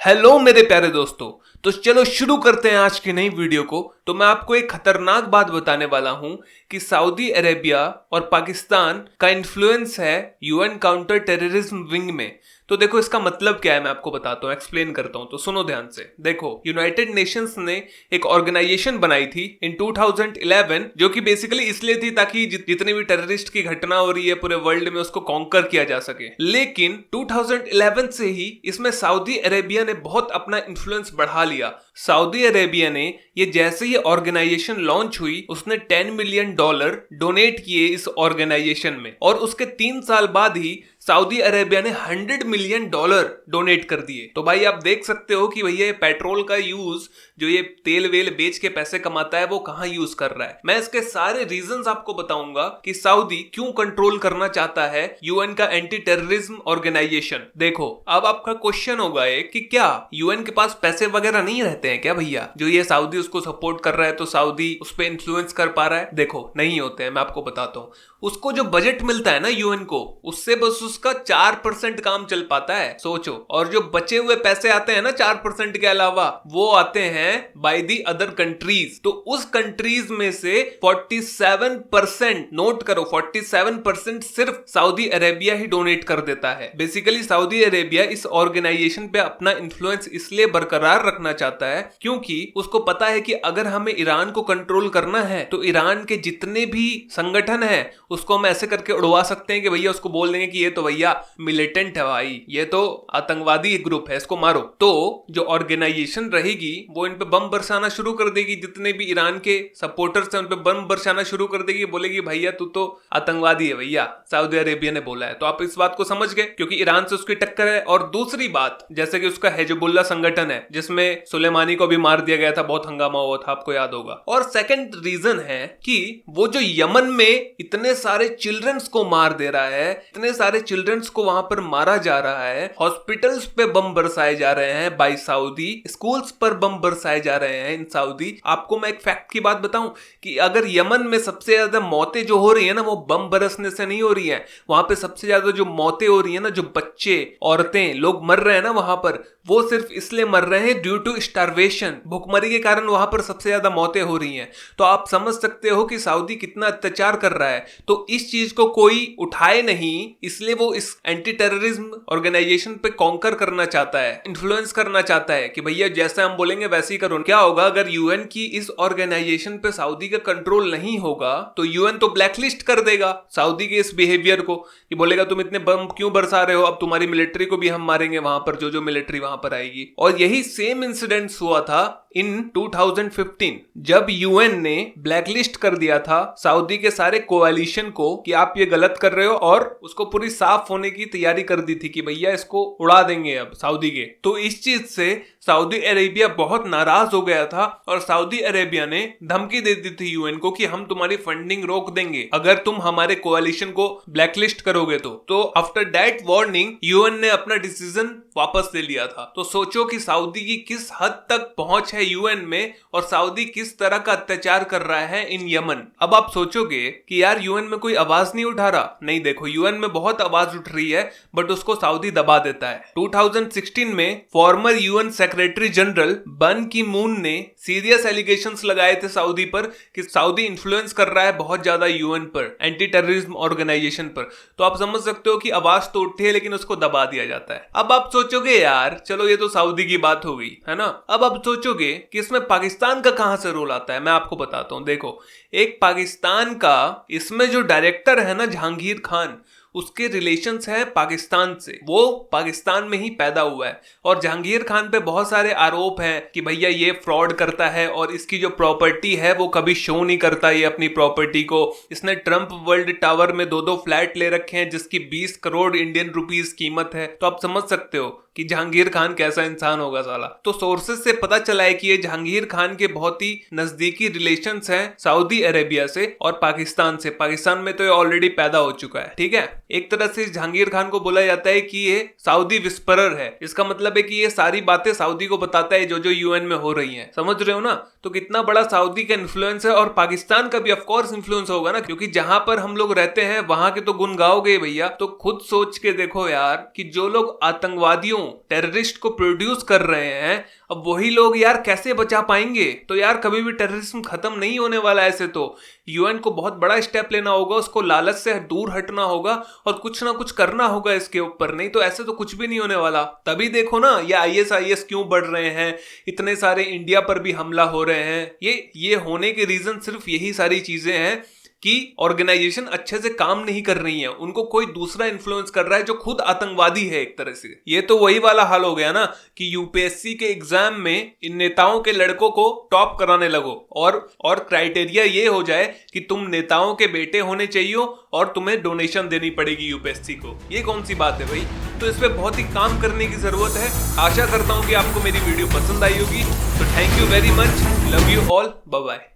Hello मेरे प्यारे दोस्तों। तो चलो शुरू करते हैं आज की नई वीडियो को। तो मैं आपको एक खतरनाक बात बताने वाला हूं कि सऊदी अरेबिया और पाकिस्तान का इन्फ्लुएंस है यूएन काउंटर टेररिज्म विंग में। तो देखो इसका मतलब क्या है, मैं आपको बताता हूँ, एक्सप्लेन करता हूँ। तो सुनो ध्यान से। देखो यूनाइटेड नेशंस ने एक ऑर्गेनाइजेशन बनाई थी इन 2011 जो कि बेसिकली इसलिए थी ताकि जितनी भी टेररिस्ट की घटना हो रही है पूरे वर्ल्ड में उसको कॉन्कर किया जा सके। लेकिन 2011 से ही इसमें सऊदी अरेबिया ने बहुत अपना इन्फ्लुएंस बढ़ा लिया। सऊदी अरेबिया ने ये जैसे ही ऑर्गेनाइजेशन लॉन्च हुई उसने $10 मिलियन डोनेट किए इस ऑर्गेनाइजेशन में, और उसके 3 साल बाद ही सऊदी अरेबिया ने $100 मिलियन डोनेट कर दिए। तो भाई आप देख सकते हो कि भैया ये पेट्रोल का यूज जो ये तेल वेल बेच के पैसे कमाता है वो कहां यूज कर रहा है। मैं इसके सारे रीजंस आपको बताऊंगा कि सऊदी क्यों कंट्रोल करना चाहता है यूएन का एंटी टेररिज्म ऑर्गेनाइजेशन। देखो अब आपका क्वेश्चन होगा कि क्या यूएन के पास पैसे वगैरह नहीं रहते हैं क्या भैया, जो ये सऊदी उसको सपोर्ट कर रहा है तो सऊदी उस पर इन्फ्लुएंस कर पा रहा है? देखो नहीं होते हैं, मैं आपको बताता हूं। उसको जो बजट मिलता है ना यूएन को, उससे बस उसका 4% काम चल पाता है, सोचो। और जो बचे हुए पैसे आते हैं ना 4% के अलावा, वो आते हैं बाय दी अदर कंट्रीज। तो उस कंट्रीज में से 47%, नोट करो 47% सिर्फ सऊदी अरेबिया ही डोनेट कर देता है। बेसिकली सऊदी अरेबिया इस ऑर्गेनाइजेशन पे अपना इन्फ्लुएंस इसलिए बरकरार रखना चाहता है क्योंकि उसको पता है कि अगर हमें ईरान को कंट्रोल करना है तो ईरान के जितने भी संगठन है उसको हम ऐसे करके उड़वा सकते हैं कि भैया उसको बोल देंगे कि ये तो भैया मिलिटेंट है भाई, ये तो आतंकवादी ग्रुप है, इसको मारो। तो जो ऑर्गेनाइजेशन रहेगी वो इन पे बम बरसाना शुरू कर देगी, जितने भी ईरान के सपोर्टर्स हैं उन पे बम बरसाना शुरू कर देगी, बोलेगी भैया तू तो आतंकवादी है भैया, सऊदी अरेबिया ने बोला है। तो आप इस बात को समझ गए क्योंकि ईरान से उसकी टक्कर है। और दूसरी बात, जैसे कि उसका हिजबुल्लाह संगठन है जिसमें सुलेमानी को भी मार दिया गया था, बहुत हंगामा हुआ था, आपको याद होगा। और सेकंड रीजन है कि वो जो यमन में इतने सारे चिल्ड्रंस को मार दे रहा है, इतने सारे चिल्ड्रंस को वहां पर मारा जा रहा है, हॉस्पिटल्स पे बम बरसाए जा रहे हैं बाय सऊदी, स्कूल्स पर बम बरसाए जा रहे हैं इन सऊदी। आपको मैं एक फैक्ट की बात बताऊं कि अगर यमन में सबसे ज्यादा मौतें जो हो रही है ना वो बम बरसने से नहीं हो रही है, वहां पे सबसे ज्यादा जो मौतें हो रही है ना, जो बच्चे औरतें लोग मर रहे हैं ना वहां पर, वो सिर्फ इसलिए मर रहे हैं ड्यू टू स्टारवेशन, भुखमरी के कारण वहां पर सबसे ज्यादा मौतें हो रही हैं। तो आप समझ सकते हो कि सऊदी कितना अत्याचार कर रहा है। तो इस चीज को कोई उठाए नहीं, इसलिए वो इस एंटी टेररिज्म ऑर्गेनाइजेशन पे कॉन्कर करना चाहता है, इन्फ्लुएंस करना चाहता है कि भैया जैसा हम बोलेंगे वैसे ही करो। क्या होगा अगर यूएन की इस ऑर्गेनाइजेशन पे सऊदी का कंट्रोल नहीं होगा तो यूएन तो ब्लैकलिस्ट कर देगा सऊदी के इस बिहेवियर को, कि बोलेगा तुम इतने बम क्यों बरसा रहे हो, अब तुम्हारी मिलिट्री को भी हम मारेंगे वहां पर, जो मिलिट्री वहां पर आएगी। और यही सेम इंसिडेंट्स हुआ था इन 2015 जब यूएन ने ब्लैकलिस्ट कर दिया था सऊदी के सारे कोalition को कि आप ये गलत कर रहे हो, और उसको पूरी साफ होने की तैयारी कर दी थी कि भैया इसको उड़ा देंगे अब सऊदी के। तो इस चीज से सऊदी अरेबिया बहुत नाराज हो गया था और सऊदी अरेबिया ने धमकी दे दी थी यूएन को कि हम तुम्हारी फंडिंग रोक देंगे अगर तुम हमारे कोalition को ब्लैकलिस्ट करोगे। तो आफ्टर दैट वार्निंग यूएन ने अपना डिसीजन वापस ले लिया था। तो सोचो कि सऊदी की किस हद तक पहुंच है यूएन में और सऊदी किस तरह का अत्याचार कर रहा है इन यमन। अब आप सोचोगे कि यार यूएन में कोई आवाज नहीं उठा रहा, नहीं, देखो यूएन में बहुत आवाज उठ रही है बट उसको सऊदी दबा देता है। 2016 में फॉर्मर यूएन सेक्रेटरी जनरल बन की मून ने सीरियस एलिगेशंस लगाए थे सऊदी पर कि सऊदी इन्फ्लुएंस कर रहा है बहुत ज्यादा यूएन पर, एंटी टेररिज्म ऑर्गेनाइजेशन पर। तो आप समझ सकते हो कि आवाज तो उठती है लेकिन उसको दबा दिया जाता है। अब आप सोचोगे यार चलो ये तो सऊदी की बात हो गई है ना, अब आप सोचोगे कि इसमें पाकिस्तान का कहां से रोल आता है। मैं आपको बताता हूं। देखो एक पाकिस्तान का इसमें जो डायरेक्टर है ना जहांगीर खान, उसके रिलेशंस हैं पाकिस्तान से, वो पाकिस्तान में ही पैदा हुआ है। और जहांगीर खान पे बहुत सारे आरोप हैं कि भैया ये फ्रॉड करता है और इसकी जो प्रॉपर्टी है वो कभी शो नहीं करता ये अपनी प्रॉपर्टी को। इसने ट्रंप वर्ल्ड टावर में 2-2 फ्लैट ले रखे हैं जिसकी 20 करोड़ इंडियन रुपीस कीमत है। तो आप समझ सकते हो कि जहांगीर खान कैसा इंसान होगा साला। तो सोर्सेस से पता चला है कि ये जहांगीर खान के बहुत ही नजदीकी रिलेशंस हैं सऊदी अरेबिया से और पाकिस्तान से। पाकिस्तान में तो ये ऑलरेडी पैदा हो चुका है, ठीक है। एक तरह से जहांगीर खान को बोला जाता है कि ये सऊदी विस्परर है। इसका मतलब है कि ये सारी बातें सऊदी को बताता है जो यूएन में हो रही हैं। समझ रहे हो ना? तो कितना बड़ा सऊदी का इन्फ्लुएंस है। और पाकिस्तान का भी ऑफकोर्स इन्फ्लुएंस होगा ना, क्योंकि जहां पर हम लोग रहते हैं वहां के तो गुण गाओगे भैया। तो खुद सोच के देखो यार कि जो लोग आतंकवादियों टेररिस्ट को प्रोड्यूस कर रहे हैं, अब वही लोग यार कैसे बचा पाएंगे? तो यार कभी भी टेररिज्म खत्म नहीं होने वाला। ऐसे तो यूएन को बहुत बड़ा स्टेप लेना होगा, उसको लालच से दूर हटना होगा और कुछ ना कुछ करना होगा इसके ऊपर, नहीं तो ऐसे तो कुछ भी नहीं होने वाला। तभी देखो ना ये ISIS क्यों बढ़ रहे हैं, इतने सारे इंडिया पर भी हमला हो रहे हैं। ये होने के रीजन सिर्फ यही सारी चीजें हैं कि ऑर्गेनाइजेशन अच्छे से काम नहीं कर रही है, उनको कोई दूसरा इन्फ्लुएंस कर रहा है जो खुद आतंकवादी है एक तरह से। ये तो वही वाला हाल हो गया ना कि यूपीएससी के एग्जाम में इन नेताओं के लड़कों को टॉप कराने लगो और क्राइटेरिया ये हो जाए कि तुम नेताओं के बेटे होने चाहिए और तुम्हें डोनेशन देनी पड़ेगी यूपीएससी को। ये कौन सी बात है भाई? तो इस पे बहुत ही काम करने की जरूरत है। आशा करता हूं कि आपको मेरी वीडियो पसंद आई होगी। तो thank you very much, love you all, bye bye.